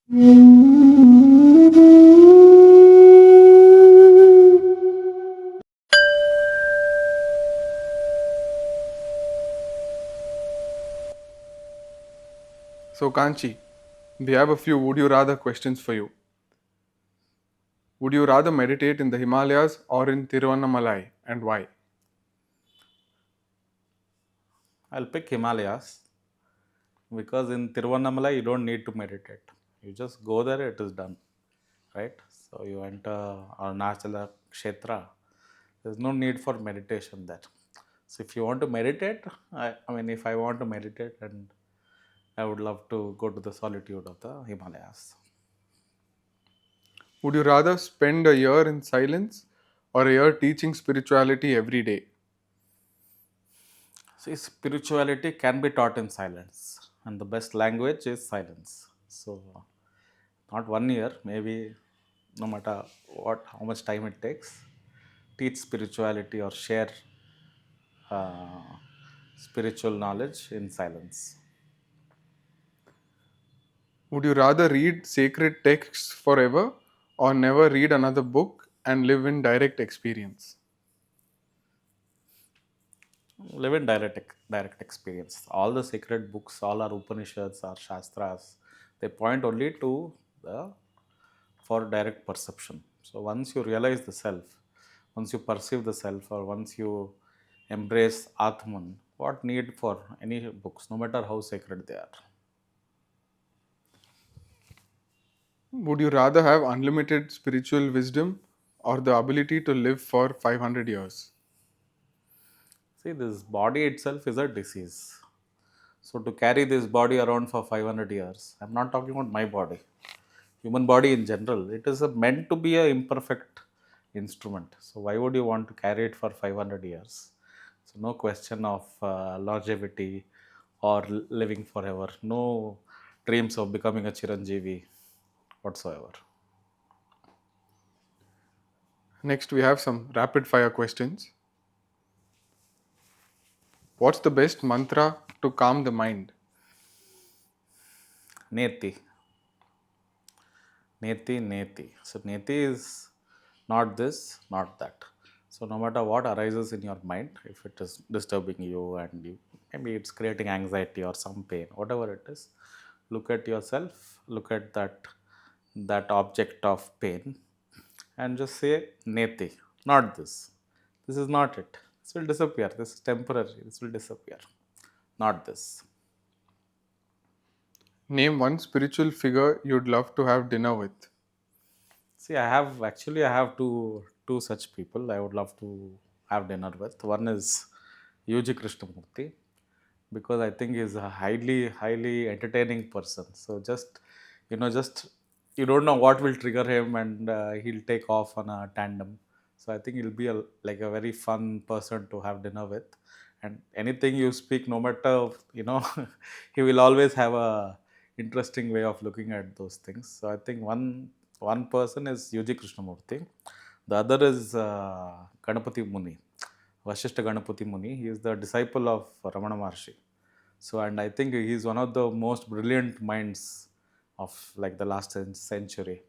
So, Kanchi, we have a few would you rather questions for you. Would you rather meditate in the Himalayas or in Tiruvannamalai, and why? I'll pick Himalayas because in Tiruvannamalai you don't need to meditate. You just go there, it is done, right? So you enter Arunachala Kshetra. There's no need for meditation there. So if you want to meditate, I mean, if I want to meditate, and I would love to go to the solitude of the Himalayas. Would you rather spend a year in silence or a year teaching spirituality every day? See, spirituality can be taught in silence, and the best language is silence. So, not 1 year, maybe no matter how much time it takes, teach spirituality or share uh, spiritual knowledge in silence. Would you rather read sacred texts forever or never read another book and live in direct experience? Live in direct experience. All the sacred books, all our Upanishads, our Shastras, they point only to the for direct perception. So once you realize the self, once you perceive the self, or once you embrace Atman, what need for any books, no matter how sacred they are? Would you rather have unlimited spiritual wisdom or the ability to live for 500 years? See, this body itself is a disease. So to carry this body around for 500 years, I'm not talking about my body, human body in general, it is meant to be a imperfect instrument. So why would you want to carry it for 500 years? So no question of longevity or living forever. No dreams of becoming a Chiranjeevi whatsoever. Next, we have some rapid fire questions. What's the best mantra to calm the mind? Neti. Neti, Neti. So Neti is not this, not that. So no matter what arises in your mind, if it is disturbing you and you maybe it's creating anxiety or some pain, whatever it is, look at yourself, look at that object of pain, and just say Neti, not this. This is not it. This will disappear. This is temporary. This will disappear. Not this. Name one spiritual figure you'd love to have dinner with. See, I have two such people I would love to have dinner with. One is UG Krishnamurti because I think he's a highly entertaining person. So just you don't know what will trigger him, and he'll take off on a tandem. So I think he'll be like a very fun person to have dinner with. And anything you speak, no matter he will always have a interesting way of looking at those things. So I think one person is UG Krishnamurti. The other is Ganapati Muni, Vashishta Ganapati Muni. He is the disciple of Ramana Maharshi. So, and I think he is one of the most brilliant minds of like the last century.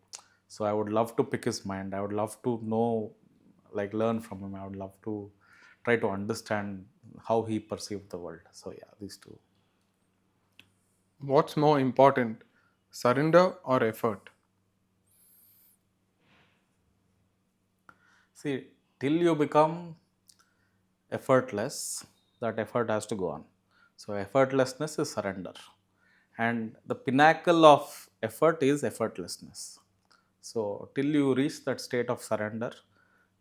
So, I would love to pick his mind. I would love to know, like learn from him. I would love to try to understand how he perceived the world. So, yeah, these two. What's more important, surrender or effort? See, till you become effortless, that effort has to go on. So, effortlessness is surrender. And the pinnacle of effort is effortlessness. So, till you reach that state of surrender,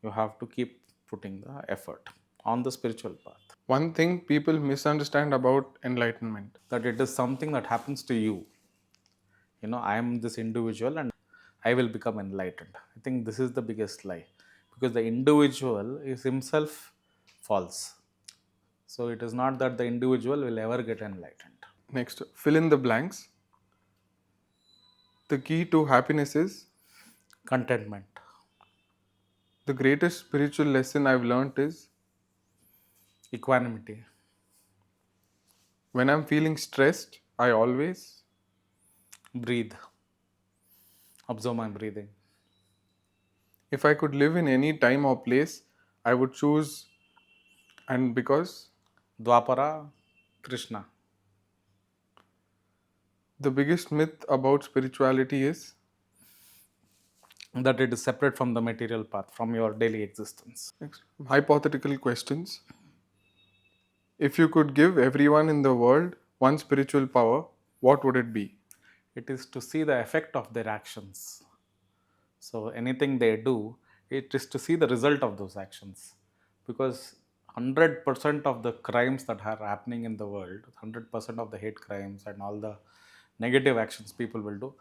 you have to keep putting the effort on the spiritual path. One thing people misunderstand about enlightenment. That it is something that happens to you. I am this individual and I will become enlightened. I think this is the biggest lie because the individual is himself false. So, it is not that the individual will ever get enlightened. Next, fill in the blanks. The key to happiness is Contentment, the greatest spiritual lesson I've learned is equanimity, when I'm feeling stressed, I always. breathe, Observe my breathing. If I could live in any time or place, I would choose, and because Dwapara, Krishna. the biggest myth about spirituality is That it is separate from the material path, from your daily existence. hypothetical questions. If you could give everyone in the world one spiritual power, what would it be? It is to see the effect of their actions. So anything they do, it is to see the result of those actions. Because 100% of the crimes that are happening in the world, 100% of the hate crimes and all the negative actions people will do,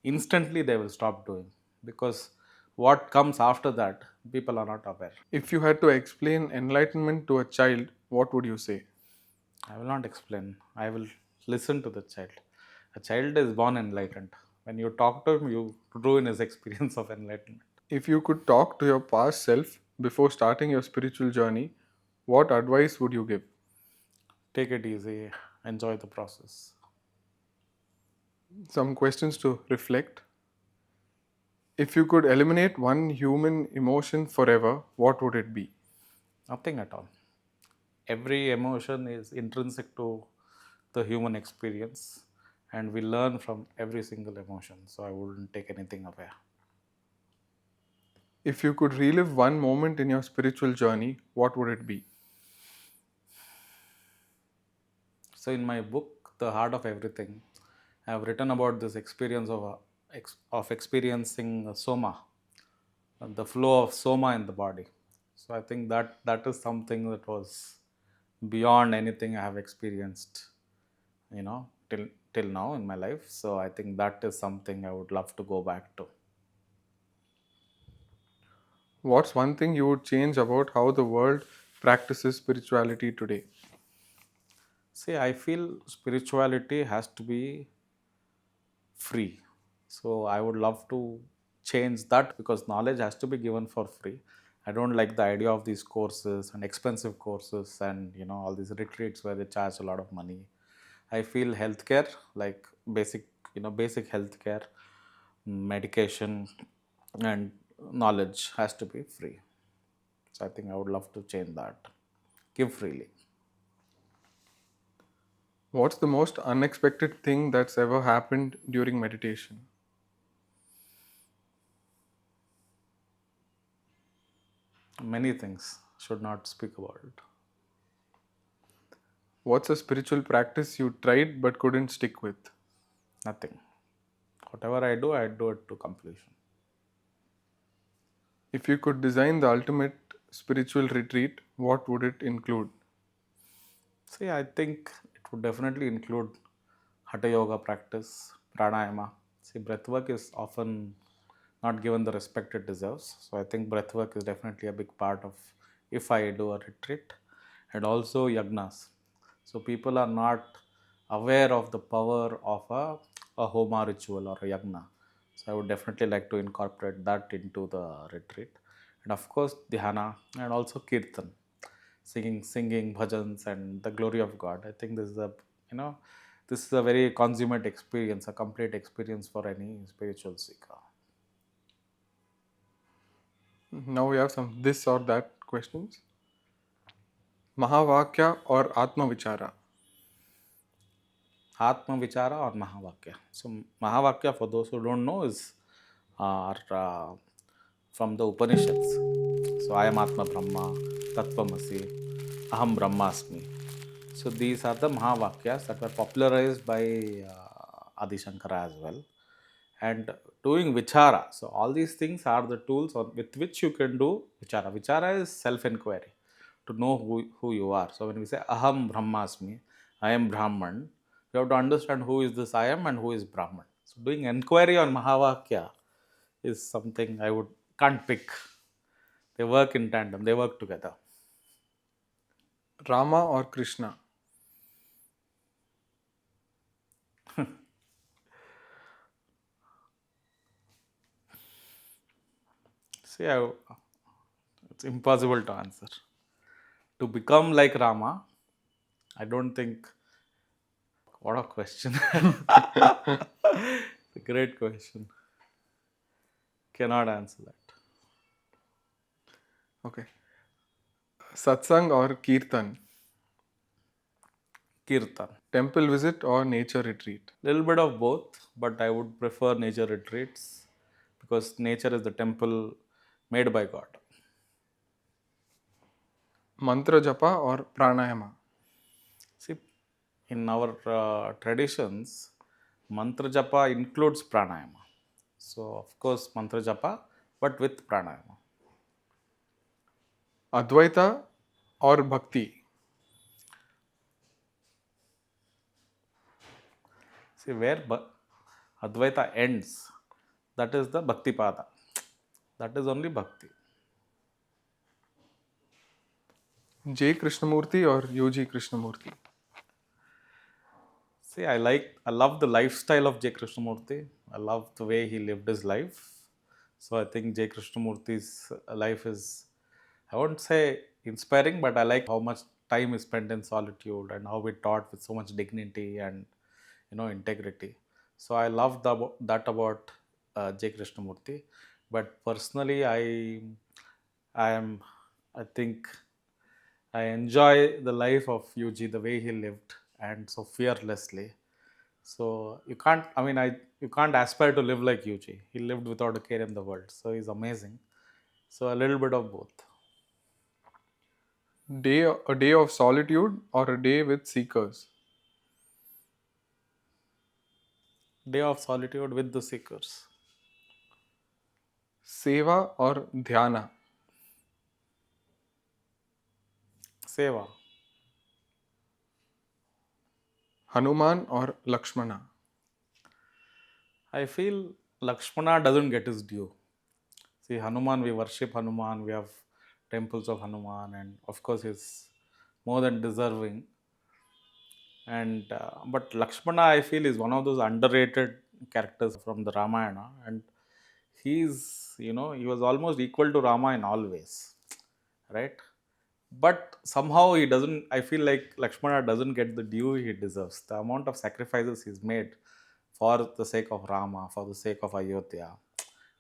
instantly they will stop doing. Because what comes after that, people are not aware. If you had to explain enlightenment to a child, what would you say? I will not explain. I will listen to the child. A child is born enlightened. When you talk to him, you ruin his experience of enlightenment. If you could talk to your past self before starting your spiritual journey, what advice would you give? Take it easy, enjoy the process. Some questions to reflect. If you could eliminate one human emotion forever, what would it be? Nothing at all. Every emotion is intrinsic to the human experience, and we learn from every single emotion. So I wouldn't take anything away. If you could relive one moment in your spiritual journey, what would it be? So in my book, The Heart of Everything, I have written about this experience of experiencing Soma, the flow of Soma in the body. So I think that is something that was beyond anything I have experienced, till now in my life. So I think that is something I would love to go back to. What's one thing you would change about how the world practices spirituality today? See, I feel spirituality has to be free. So I would love to change that because knowledge has to be given for free. I don't like the idea of these courses and expensive courses and all these retreats where they charge a lot of money. I feel healthcare, like basic healthcare, medication, and knowledge has to be free. So I think I would love to change that. Give freely. What's the most unexpected thing that's ever happened during meditation? Many things should not speak about it. What's a spiritual practice you tried but couldn't stick with? Nothing. Whatever I do it to completion. If you could design the ultimate spiritual retreat, what would it include? See, I think it would definitely include Hatha Yoga practice, pranayama. See, breathwork is often not given the respect it deserves. So I think breathwork is definitely a big part of if I do a retreat, and also yagnas. So people are not aware of the power of a homa ritual or a yagna. So I would definitely like to incorporate that into the retreat. And of course, dhyana and also kirtan, singing bhajans and the glory of God. I think you know, this is a very consummate experience, a complete experience for any spiritual seeker. Now we have some this or that questions. Mahavakya or Atma Vichara? Atma Vichara or Mahavakya. So Mahavakya, for those who don't know, is are from the Upanishads. So I am Atma Brahma, Tattvamasi, Aham Brahmasmi. So these are the Mahavakyas that were popularized by Adi Shankara as well. And doing Vichara. So all these things are the tools with which you can do Vichara. Vichara is self-inquiry, to know who you are. So when we say Aham Brahmasmi, I am Brahman, you have to understand who is this I am and who is Brahman. So doing inquiry on Mahavakya is something I can't pick. They work in tandem, they work together. Rama or Krishna? See, it's impossible to answer. To become like Rama, I don't think. What a question. It's a great question. Cannot answer that. Okay. Satsang or Kirtan? Kirtan. Temple visit or nature retreat? Little bit of both, but I would prefer nature retreats because nature is the temple made by God. Mantra japa or pranayama? See, in our traditions, mantra japa includes pranayama. So, of course, mantra japa, but with pranayama. Advaita or Bhakti? See, where Advaita ends, that is the Bhakti Pada. That is only Bhakti. J. Krishnamurti or UG Krishnamurti? See, I love the lifestyle of J. Krishnamurti. I love the way he lived his life. So I think J. Krishnamurti's life is, I won't say inspiring, but I like how much time is spent in solitude and how he taught with so much dignity and integrity. So I love that about J. Krishnamurti. But personally, I am, I think I enjoy the life of UG, the way he lived and so fearlessly. So you can't, you can't aspire to live like UG. He lived without a care in the world. So he's amazing. So a little bit of both. A day of solitude or a day with seekers? Day of solitude with the seekers. Seva or dhyana? Seva. Hanuman or Lakshmana? I feel Lakshmana doesn't get his due. See, Hanuman, we worship Hanuman, we have temples of Hanuman, and of course, he's more than deserving. And but Lakshmana, I feel, is one of those underrated characters from the Ramayana, and he was almost equal to Rama in all ways, right? But somehow he doesn't. I feel like Lakshmana doesn't get the due he deserves. The amount of sacrifices he's made for the sake of Rama, for the sake of Ayodhya,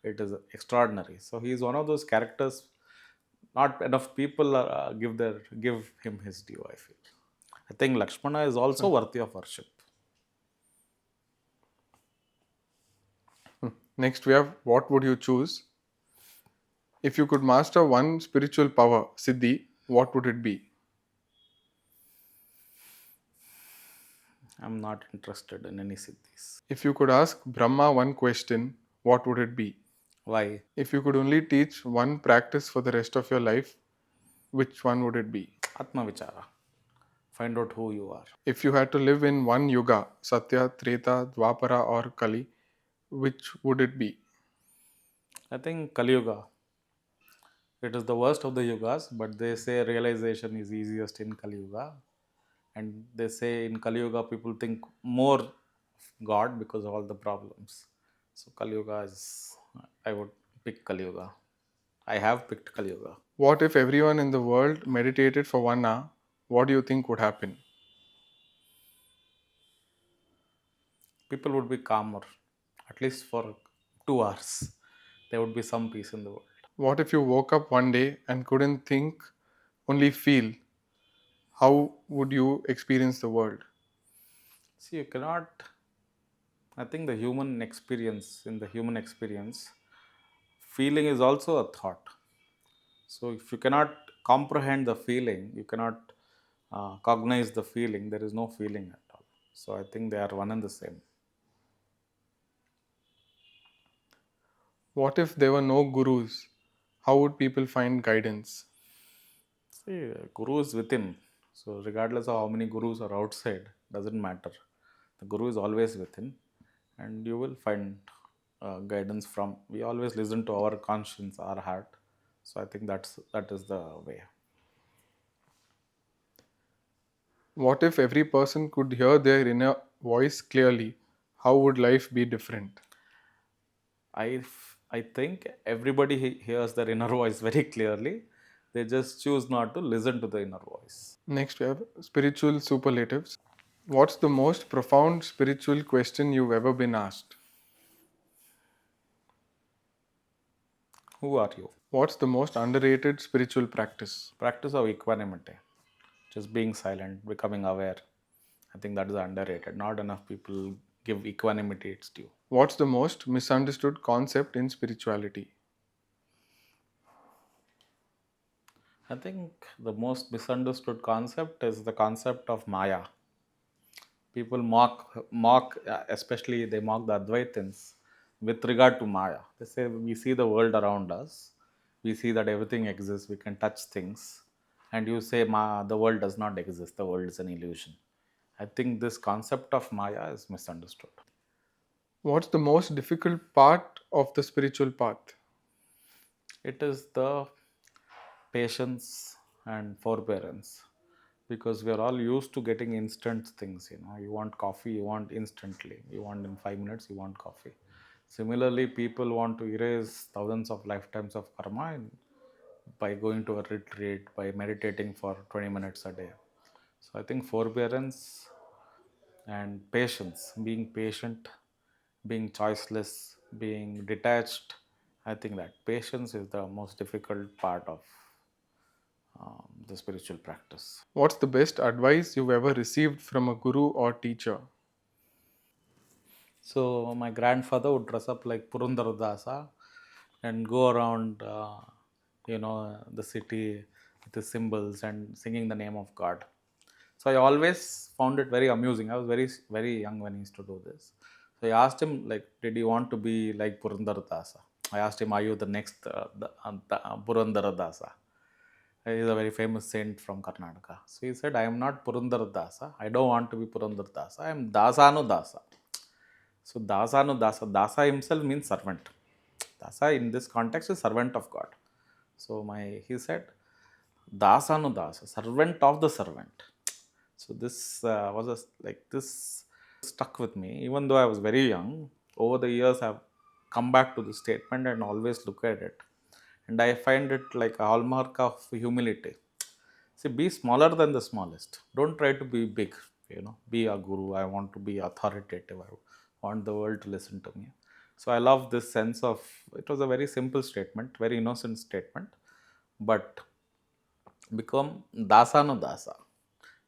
it is extraordinary. So he's one of those characters. Not enough people give him his due, I feel. I think Lakshmana is also worthy of worship. Next, we have what would you choose? If you could master one spiritual power, Siddhi, what would it be? I'm not interested in any siddhis. If you could ask Brahma one question, what would it be? Why? If you could only teach one practice for the rest of your life, which one would it be? Atma Vichara. Find out who you are. If you had to live in one yuga, Satya, Treta, Dwapara, or Kali, which would it be? I think Kali Yuga. It is the worst of the yugas, but they say realization is easiest in Kali Yuga. And they say in Kali Yuga, people think more of God because of all the problems. So Kali Yuga is, I would pick Kali Yuga. I have picked Kali Yuga. What if everyone in the world meditated for 1 hour? What do you think would happen? People would be calmer, at least for 2 hours. There would be some peace in the world. What if you woke up one day and couldn't think, only feel? How would you experience the world? See, you cannot, I think the human experience, in the human experience, feeling is also a thought. So if you cannot comprehend the feeling, you cannot cognize the feeling, there is no feeling at all. So I think they are one and the same. What if there were no gurus? How would people find guidance? See, guru is within. So regardless of how many gurus are outside, doesn't matter. The guru is always within, and you will find guidance from. We always listen to our conscience, our heart. So I think that is the way. What if every person could hear their inner voice clearly? How would life be different? I think everybody hears their inner voice very clearly. They just choose not to listen to the inner voice. Next, we have spiritual superlatives. What's the most profound spiritual question you've ever been asked? Who are you? What's the most underrated spiritual practice? Practice of equanimity, just being silent, becoming aware. I think that is underrated. Not enough people give equanimity its due. What's the most misunderstood concept in spirituality? I think the most misunderstood concept is the concept of Maya. People mock, especially they mock the Advaitins with regard to Maya. They say we see the world around us, we see that everything exists, we can touch things, and you say the world does not exist, the world is an illusion. I think this concept of Maya is misunderstood. What's the most difficult part of the spiritual path? It is the patience and forbearance, because we are all used to getting instant things. You want coffee, you want instantly, you want in 5 minutes, you want coffee. Similarly, people want to erase thousands of lifetimes of karma by going to a retreat, by meditating for 20 minutes a day. So I think forbearance and patience, being patient, being choiceless, being detached, I think that patience is the most difficult part of the spiritual practice. What's the best advice you've ever received from a guru or teacher? So my grandfather would dress up like Purandara Dasa and go around, the city with the symbols and singing the name of God. So I always found it very amusing. I was very very young when he used to do this. So I asked him, like, did you want to be like Purandara Dasa? I asked him, are you the next Purandara Dasa? He is a very famous saint from Karnataka. So he said, I am not Purandara Dasa. I don't want to be Purandara Dasa. I am Dasanu Dasa. So Dasa no Dasa. Dasa himself means servant. Dasa in this context is servant of God. So he said Dasa no Dasa, servant of the servant. So this like this stuck with me, even though I was very young. Over the years, I've come back to the statement and always look at it, and I find it like a hallmark of humility. See, be smaller than the smallest. Don't try to be big. Be a guru. I want to be authoritative. I want the world to listen to me. So I love this sense of, it was a very simple statement, very innocent statement, but become dasa no dasa.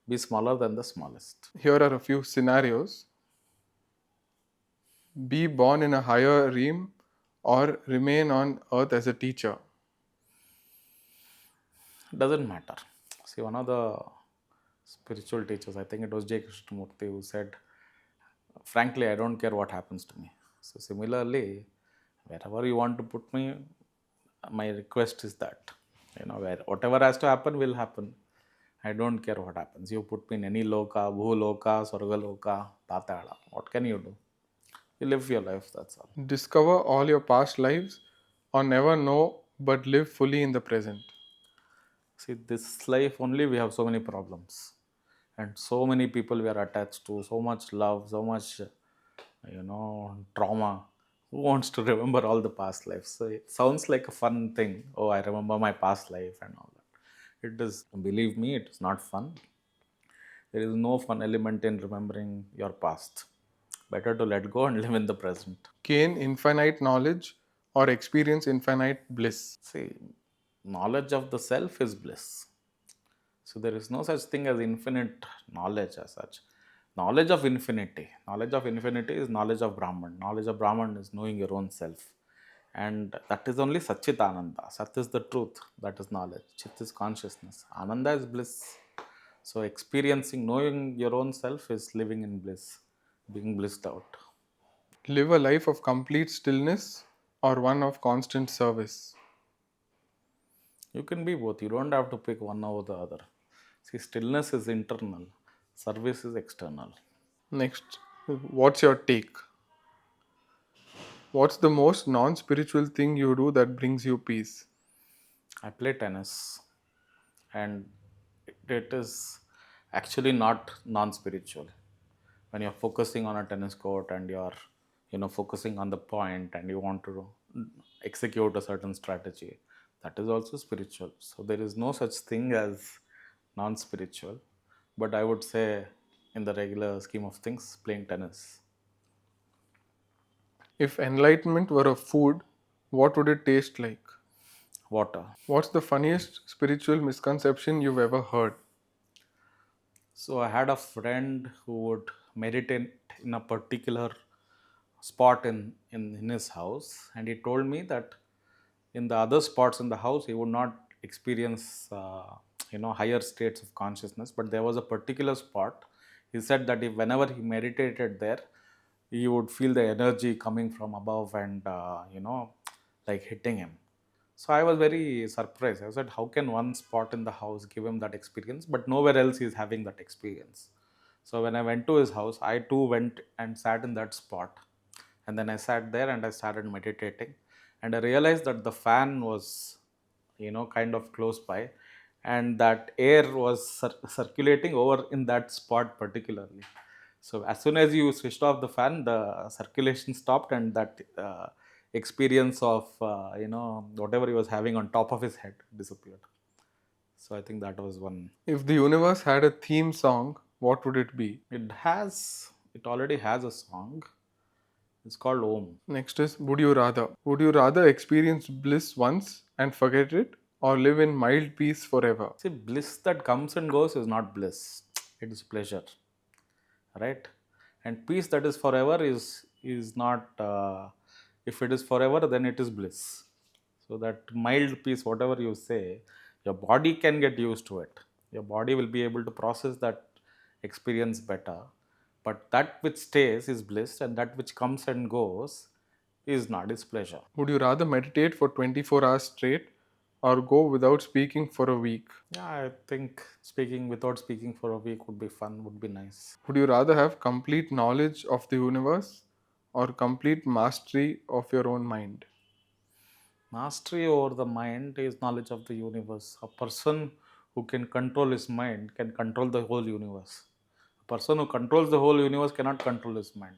Be smaller than the smallest. Here are a few scenarios. Be born in a higher realm or remain on earth as a teacher. Doesn't matter. See, one of the spiritual teachers, I think it was J. Krishnamurti, who said, frankly, I don't care what happens to me. So similarly, wherever you want to put me, my request is that, where whatever has to happen will happen. I don't care what happens. You put me in any loka, bhuloka, swargaloka, tatala. What can you do? You live your life, that's all. Discover all your past lives or never know but live fully in the present. See, this life only we have so many problems. And so many people we are attached to, so much love, so much, trauma. Who wants to remember all the past lives? So it sounds like a fun thing. Oh, I remember my past life and all that. It is, believe me, it is not fun. There is no fun element in remembering your past. Better to let go and live in the present. Gain infinite knowledge or experience infinite bliss. See, knowledge of the self is bliss. So there is no such thing as infinite knowledge as such. Knowledge of infinity. Knowledge of infinity is knowledge of Brahman. Knowledge of Brahman is knowing your own self. And that is only Satchit Ananda. Sat is the truth. That is knowledge. Chit is consciousness. Ananda is bliss. So experiencing, knowing your own self is living in bliss, being blissed out. Live a life of complete stillness or one of constant service. You can be both. You don't have to pick one over the other. See, stillness is internal, service is external. Next, what's your take? What's the most non spiritual thing you do that brings you peace? I play tennis, and it is actually not non-spiritual. When you're focusing on a tennis court and you're, focusing on the point and you want to execute a certain strategy, that is also spiritual. So there is no such thing as non-spiritual, but I would say, in the regular scheme of things, playing tennis. If enlightenment were a food, what would it taste like? water. What's the funniest spiritual misconception you've ever heard? So I had a friend who would meditate in a particular spot in his house, and he told me that in the other spots in the house he would not experience higher states of consciousness, but there was a particular spot. He said that if whenever he meditated there, he would feel the energy coming from above and like hitting him. So I was very surprised. I said, how can one spot in the house give him that experience, but nowhere else he is having that experience? So when I went to his house, I too went and sat in that spot. And then I sat there and I started meditating. And I realized that the fan was, kind of close by. And that air was circulating over in that spot particularly. So as soon as you switched off the fan, the circulation stopped, and that experience of whatever he was having on top of his head disappeared. So I think that was one. If the universe had a theme song, what would it be? It already has a song. It's called Om. Next is would you rather? Would you rather experience bliss once and forget it or live in mild peace forever? See, bliss that comes and goes is not bliss. It is pleasure, right? And peace that is forever is not. If it is forever, then it is bliss. So that mild peace, whatever you say, your body can get used to it. Your body will be able to process that experience better. But that which stays is bliss, and that which comes and goes is not. It's pleasure. Would you rather meditate for 24 hours straight or go without speaking for a week? Yeah, I think speaking without speaking for a week would be fun. Would be nice. Would you rather have complete knowledge of the universe or complete mastery of your own mind? Mastery over the mind is knowledge of the universe. A person who can control his mind can control the whole universe. A person who controls the whole universe cannot control his mind.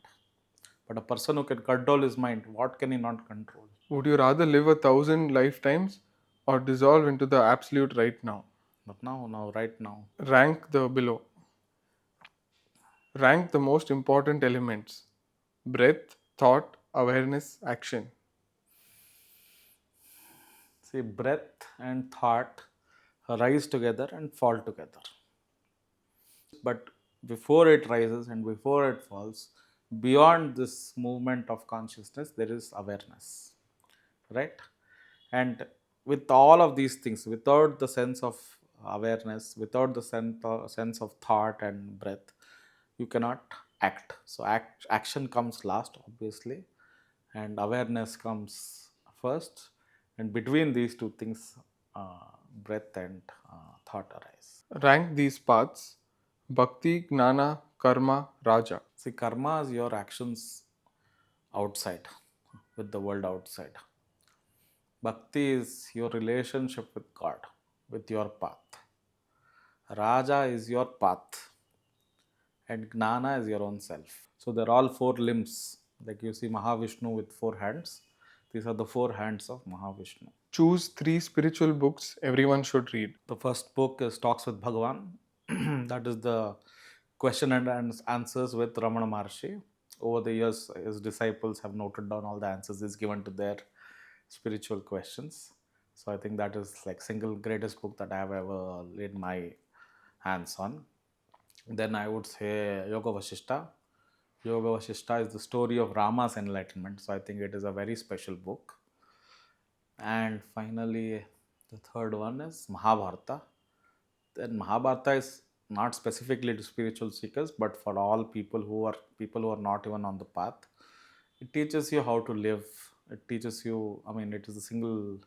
But a person who can control his mind, what can he not control? Would you rather live 1,000 lifetimes or dissolve into the absolute right now? But now, right now. Rank the below. Rank the most important elements: breath, thought, awareness, action. See, breath and thought rise together and fall together. But before it rises and before it falls, beyond this movement of consciousness, there is awareness, right? And with all of these things, without the sense of awareness, without the sense of thought and breath, you cannot act. So action comes last, obviously, and awareness comes first. And between these two things, breath and thought arise. Rank these paths: Bhakti, Jnana, Karma, Raja. See, karma is your actions outside, with the world outside. Bhakti is your relationship with God, with your path. Raja is your path, and Jnana is your own self. So they're all four limbs. Like you see Mahavishnu with four hands. These are the four hands of Mahavishnu. Choose 3 spiritual books everyone should read. The first book is Talks with Bhagavan. That is the question and answers with Ramana Maharshi. Over the years, his disciples have noted down all the answers he's given to their spiritual questions. So I think that is like single greatest book that I have ever laid my hands on. Then I would say Yoga Vasishta. Yoga Vasishta is the story of Rama's enlightenment. So I think it is a very special book. And finally, the third one is Mahabharata. Then Mahabharata is not specifically to spiritual seekers, but for all people who are not even on the path. It teaches you how to live. It teaches you. I mean, it is the single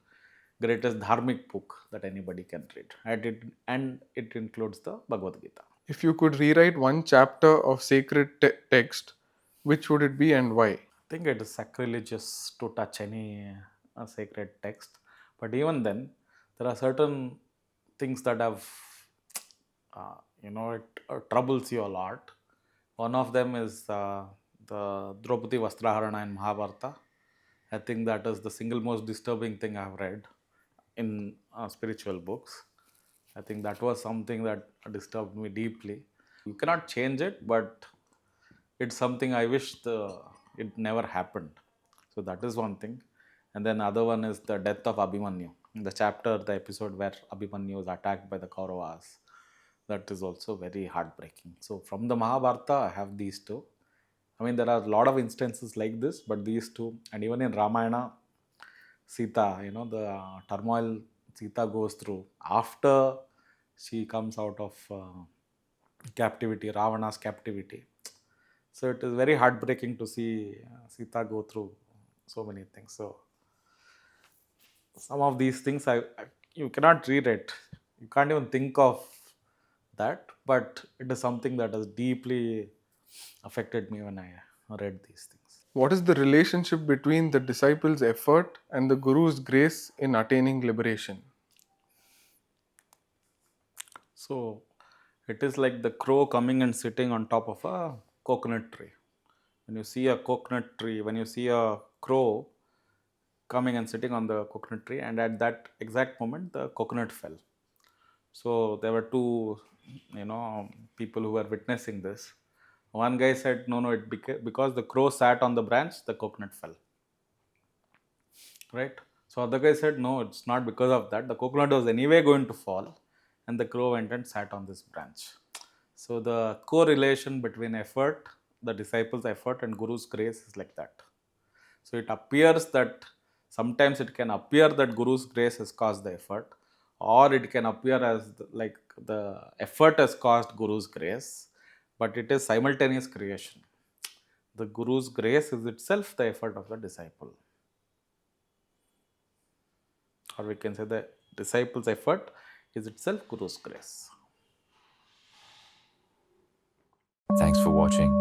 greatest dharmic book that anybody can read, and it includes the Bhagavad Gita. If you could rewrite one chapter of sacred text, which would it be and why? I think it is sacrilegious to touch any sacred text, but even then, there are certain things that have, it troubles you a lot. One of them is the Draupadi Vastraharana in Mahabharata. I think that is the single most disturbing thing I've read in spiritual books. I think that was something that disturbed me deeply. You cannot change it, but it's something I wish it never happened. So that is one thing. And then other one is the death of Abhimanyu. The chapter, the episode where Abhimanyu was attacked by the Kauravas. That is also very heartbreaking. So from the Mahabharata, I have these two. I mean, there are a lot of instances like this, but these two, and even in Ramayana, Sita, the turmoil Sita goes through after she comes out of captivity, Ravana's captivity. So it is very heartbreaking to see Sita go through so many things. So some of these things you cannot read it. You can't even think of that, but it is something that has deeply affected me when I read these things. What is the relationship between the disciple's effort and the Guru's grace in attaining liberation? So it is like the crow coming and sitting on top of a coconut tree. When you see a coconut tree, when you see a crow coming and sitting on the coconut tree, and at that exact moment the coconut fell. So there were two, people who were witnessing this. One guy said, no, it because the crow sat on the branch, the coconut fell. Right? So other guy said, no, it's not because of that. The coconut was anyway going to fall, and the crow went and sat on this branch. So the correlation between effort, the disciples' effort, and Guru's grace is like that. So it appears that sometimes it can appear that Guru's grace has caused the effort, or it can appear as like the effort has caused Guru's grace, but it is simultaneous creation. The Guru's grace is itself the effort of the disciple. Or we can say the disciple's effort is itself Guru's grace. Thanks for watching.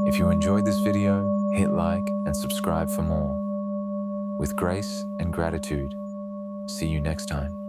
If you enjoyed this video, hit like and subscribe for more. With grace and gratitude, see you next time.